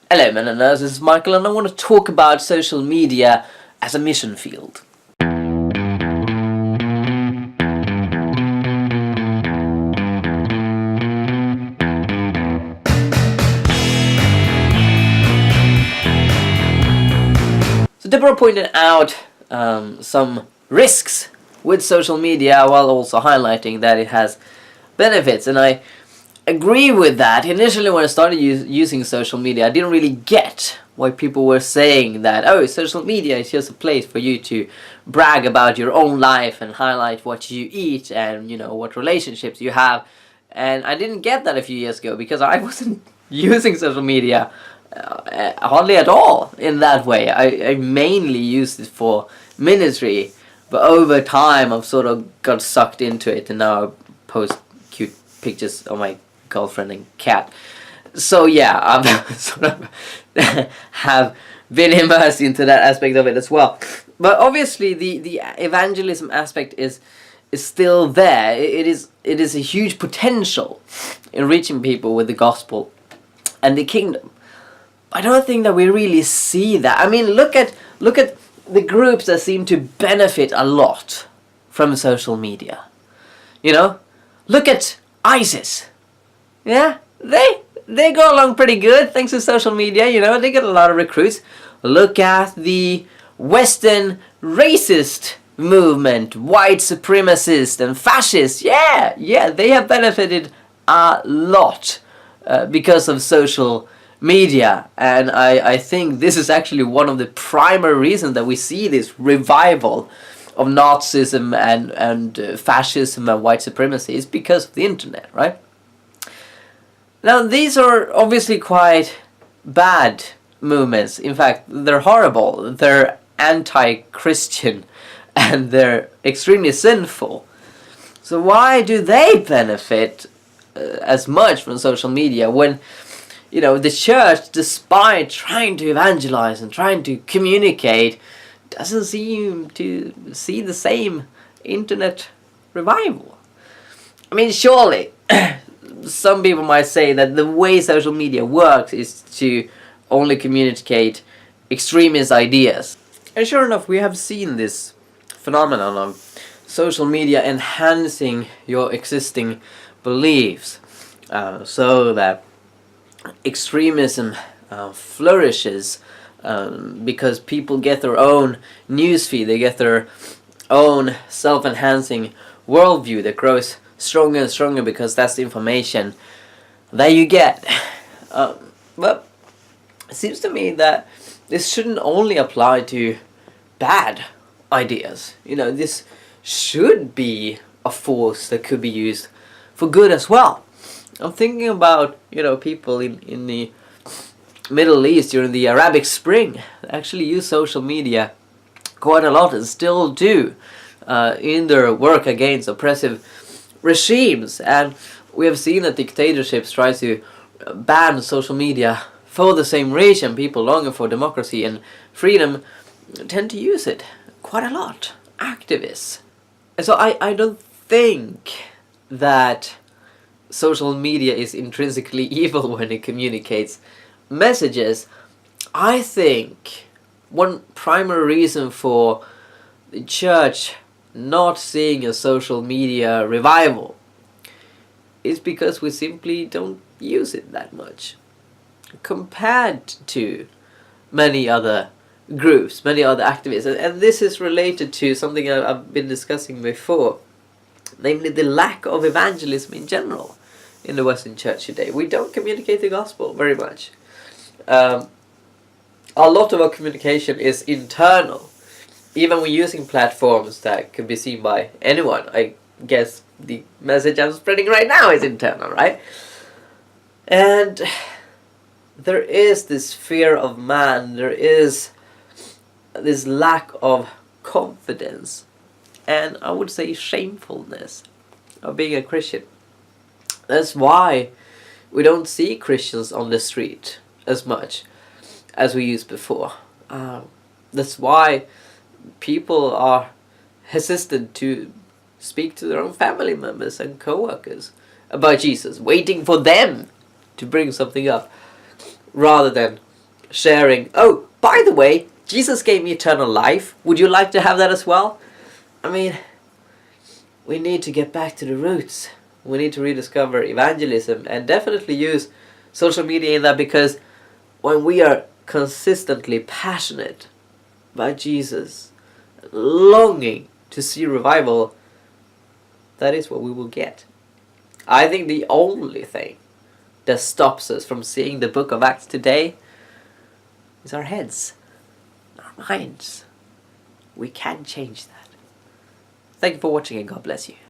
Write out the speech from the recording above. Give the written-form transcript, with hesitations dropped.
Hello MennoNerds, this is Michael and I want to talk about social media as a mission field. So Deborah pointed out some risks with social media while also highlighting that it has benefits, and I agree with that. Initially when I started using social media, I didn't really get why people were saying that, oh, social media is just a place for you to brag about your own life and highlight what you eat and, you know, what relationships you have. And I didn't get that a few years ago because I wasn't using social media hardly at all in that way. I mainly used it for ministry, but over time I've sort of got sucked into it and now I post cute pictures of my girlfriend and cat. So yeah, I've sort of have been immersed into that aspect of it as well. But obviously the evangelism aspect is still there. It is a huge potential in reaching people with the gospel and the kingdom. I don't think that we really see that. I mean, look at the groups that seem to benefit a lot from social media. You know, look at ISIS. Yeah, they go along pretty good thanks to social media. You know, they get a lot of recruits. Look at the Western racist movement, white supremacist and fascist. Yeah, they have benefited a lot because of social media, and I think this is actually one of the primary reasons that we see this revival of Nazism and fascism and white supremacy is because of the internet, right? Now these are obviously quite bad movements. In fact, they're horrible, they're anti-Christian, and they're extremely sinful. So why do they benefit as much from social media when, you know, the church, despite trying to evangelize and trying to communicate, doesn't seem to see the same internet revival? I mean, surely some people might say that the way social media works is to only communicate extremist ideas. And sure enough, we have seen this phenomenon of social media enhancing your existing beliefs so that extremism flourishes because people get their own newsfeed, they get their own self-enhancing worldview that grows stronger and stronger because that's the information that you get. But it seems to me that this shouldn't only apply to bad ideas. You know, this should be a force that could be used for good as well. I'm thinking about, you know, people in the Middle East during the Arabic Spring actually use social media quite a lot and still do in their work against oppressive regimes. And we have seen that dictatorships try to ban social media for the same reason. People longing for democracy and freedom tend to use it quite a lot. Activists. And so I don't think that social media is intrinsically evil when it communicates messages. I think one primary reason for the church not seeing a social media revival is because we simply don't use it that much compared to many other groups, many other activists. And this is related to something I've been discussing before, namely the lack of evangelism in general in the Western Church today. We don't communicate the gospel very much. A lot of our communication is internal. Even when using platforms that can be seen by anyone, I guess the message I'm spreading right now is internal, right? And there is this fear of man, there is this lack of confidence, and I would say shamefulness of being a Christian. That's why we don't see Christians on the street as much as we used before. That's why people are hesitant to speak to their own family members and co-workers about Jesus, waiting for them to bring something up rather than sharing, oh, by the way, Jesus gave me eternal life. Would you like to have that as well? I mean, we need to get back to the roots. We need to rediscover evangelism and definitely use social media in that, because when we are consistently passionate about Jesus, longing to see revival, that is what we will get. I think the only thing that stops us from seeing the book of Acts today is our heads, our minds. We can change that. Thank you for watching and God bless you.